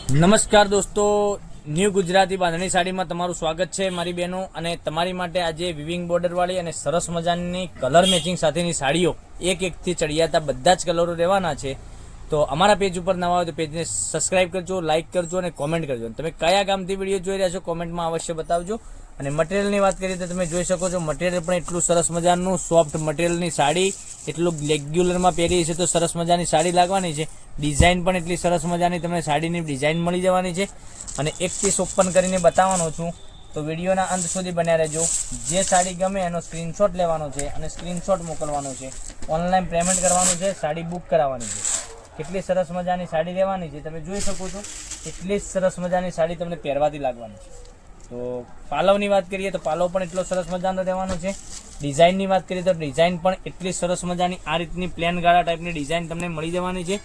નમસ્કાર દોસ્તો, ન્યૂ ગુજરાતી બાંધણી સાડીમાં તમારું સ્વાગત છે મારી બહેનો. અને તમારી માટે આજે વિવિંગ બોર્ડરવાળી અને સરસ મજાની કલર મેચિંગ સાથેની સાડીઓ એકથી ચડિયાતા બધા જ કલરો રહેવાના છે. તો અમારા પેજ ઉપર નવા હોય તો પેજને સબસ્ક્રાઈબ કરજો, લાઇક કરજો અને કોમેન્ટ કરજો. તમે કયા ગામથી વિડીયો જોઈ રહ્યા છો કોમેન્ટમાં અવશ્ય બતાવજો. અને મટીરિયલની વાત કરીએ તો તમે જોઈ શકો છો, મટીરિયલ પણ એટલું સરસ મજાનું સોફ્ટ મટીરિયલની સાડી, એટલું રેગ્યુલરમાં પહેરી છે તો સરસ મજાની સાડી લાગવાની છે. ડિઝાઇન પણ એટલી સરસ મજાની તમને સાડીની ડિઝાઇન મળી જવાની છે. અને એક પીસ ઓપન કરીને બતાવવાનો છું, તો વિડીયોના અંત સુધી બન્યા રહેજો. જે સાડી ગમે એનો સ્ક્રીનશોટ લેવાનો છે અને સ્ક્રીનશોટ મોકલવાનો છે. ઓનલાઈન પેમેન્ટ કરવાનું છે, સાડી બુક કરાવવાની છે. કેટલી સરસ મજાની સાડી લેવાની છે તમે જોઈ શકો છો. એટલી સરસ મજાની સાડી તમને પહેરવાથી લાગવાની છે. તો પાલવની વાત કરીએ તો પાલવ પણ એટલો સરસ મજાનો રહેવાનો છે. ડિઝાઇનની વાત કરીએ તો ડિઝાઇન પણ એટલી સરસ મજાની આ રીતની પ્લેન ગાળા ટાઈપની ડિઝાઇન તમને મળી જવાની છે.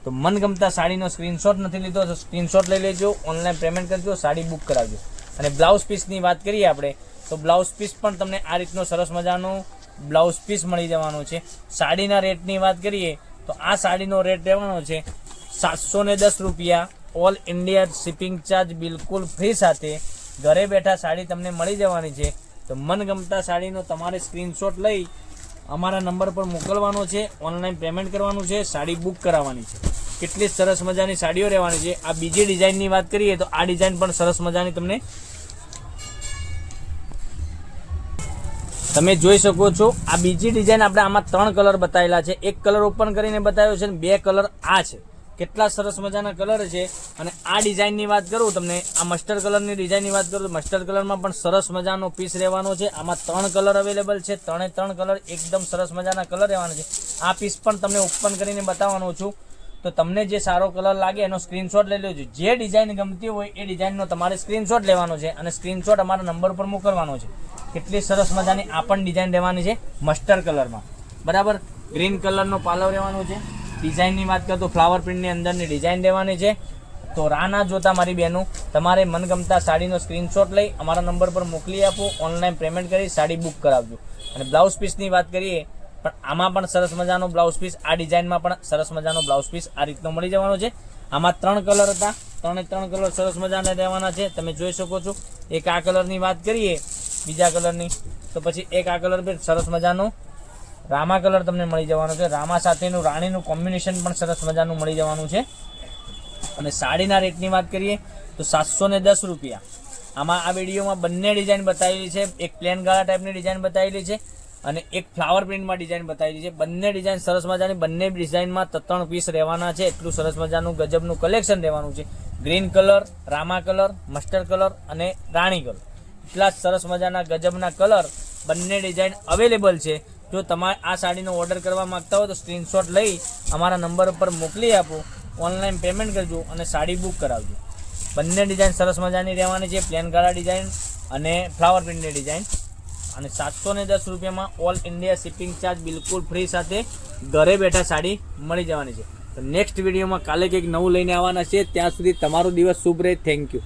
તો મનગમતા સાડીનો સ્ક્રીનશોટ નથી લીધો તો સ્ક્રીનશોટ લઈ લેજો, ઓનલાઈન પેમેન્ટ કરજો, સાડી બુક કરાવજો. અને બ્લાઉઝ પીસની વાત કરીએ આપણે તો બ્લાઉઝ પીસ પણ તમને આ રીતનો સરસ મજાનો બ્લાઉઝ પીસ મળી જવાનો છે. સાડીના રેટની વાત કરીએ તો આ સાડીનો રેટ રહેવાનો છે 710 રૂપિયા. ઓલ ઇન્ડિયા શિપિંગ ચાર્જ બિલકુલ ફ્રી સાથે ઘરે બેઠા સાડી તમને મળી જવાની છે. તો મનગમતા સાડીનો તમારે સ્ક્રીનશોટ લઈ અમારા નંબર પર મોકલવાનો છે, ઓનલાઈન પેમેન્ટ કરવાનું છે, સાડી બુક કરાવવાની છે. કેટલી સરસ મજાની સાડીઓ રહેવાની છે. આ બીજી ડિઝાઇનની વાત કરીએ તો આ ડિઝાઇન પણ સરસ મજાની તમને તમે જોઈ શકો છો. આ બીજી ડિઝાઇન આપણે આમાં 3 કલર બતાવેલા છે. એક કલર ઓપન કરીને બતાવ્યો છે અને 2 કલર આ છે. કેટલા સરસ મજાના કલર છે. અને આ ડિઝાઇનની વાત કરું તમને, આ મસ્ટર્ડ કલરની ડિઝાઇનની વાત કરું તો મસ્ટર્ડ કલરમાં પણ સરસ મજાનો પીસ રહેવાનો છે. આમાં 3 કલર અવેલેબલ છે. 3 કલર એકદમ સરસ મજાના કલર રહેવાના છે. આ પીસ પણ તમને ઓપન કરીને બતાવવાનો છું, તો તમને જે સારો કલર લાગે એનો સ્ક્રીનશોટ લઈ લેજો. જે ડિઝાઇન ગમતી હોય એ ડિઝાઇનનો તમારે સ્ક્રીનશોટ લેવાનો છે અને સ્ક્રીનશોટ અમારા નંબર પર મોકલવાનો છે. કેટલી સરસ મજાની આ પણ ડિઝાઇન રહેવાની છે મસ્ટર્ડ કલરમાં. બરાબર, ગ્રીન કલરનો પાલવ રહેવાનો છે. ડિઝાઇનની વાત કરું તો ફ્લાવર પ્રિન્ટની અંદરની ડિઝાઇન રહેવાની છે. તો રાના જોતા મારી બહેનો, તમારે મનગમતા સાડીનો સ્ક્રીનશોટ લઈ અમારા નંબર પર મોકલી આપો, ઓનલાઈન પેમેન્ટ કરી સાડી બુક કરાવજો. અને બ્લાઉઝ પીસની વાત કરીએ પણ આમાં પણ સરસ મજાનો બ્લાઉઝ પીસ, આ ડિઝાઇનમાં પણ સરસ મજાનો બ્લાઉઝ પીસ આ રીતનો મળી જવાનો છે. આમાં 3 કલર હતા, 3 કલર સરસ મજાના રહેવાના છે. તમે જોઈ શકો છો. એક આ કલરની વાત કરીએ, બીજા કલરની, તો પછી એક આ કલર પર સરસ મજાનો રામા કલર તમને મળી જવાનો છે. રામા સાથેનું રાણીનું કોમ્બિનેશન પણ સરસ મજાનું મળી જવાનું છે. અને સાડીના રેટની વાત કરીએ તો 710 રૂપિયા. આમાં આ વિડીયોમાં બંને ડિઝાઇન બતાવેલી છે. એક પ્લેન ગાળા ટાઈપની ડિઝાઇન બતાવેલી છે અને એક ફ્લાવર પ્રિન્ટમાં ડિઝાઇન બતાવેલી છે. બંને ડિઝાઇન સરસ મજાની, બંને ડિઝાઇનમાં 3 પીસ રહેવાના છે. એટલું સરસ મજાનું ગજબનું કલેક્શન રહેવાનું છે. Green colour, Rama colour, mustard colour અને રાણી કલર, એટલા સરસ મજાના ગજબના કલર બંને ડિઝાઇન અવેલેબલ છે. જો તમારે આ સાડીનો ઓર્ડર કરવા માંગતા હોય તો સ્ક્રીનશોટ લઈ અમારા નંબર પર મોકલી આપો, ઓનલાઈન પેમેન્ટ કરજો અને સાડી બુક કરાવજો. બંને ડિઝાઇન સરસ મજાની રહેવાની છે, પ્લેન ગાળા ડિઝાઇન અને ફ્લાવર પ્રિન્ટની ડિઝાઇન. અને 710 રૂપિયામાં ઓલ ઇન્ડિયા શિપિંગ ચાર્જ બિલકુલ ફ્રી સાથે ઘરે બેઠા સાડી મળી જવાની છે. તો નેક્સ્ટ વિડીયોમાં કાલે કંઈક નવું લઈને આવવાના છે. ત્યાં સુધી તમારો દિવસ શુભ રહે. Thank you.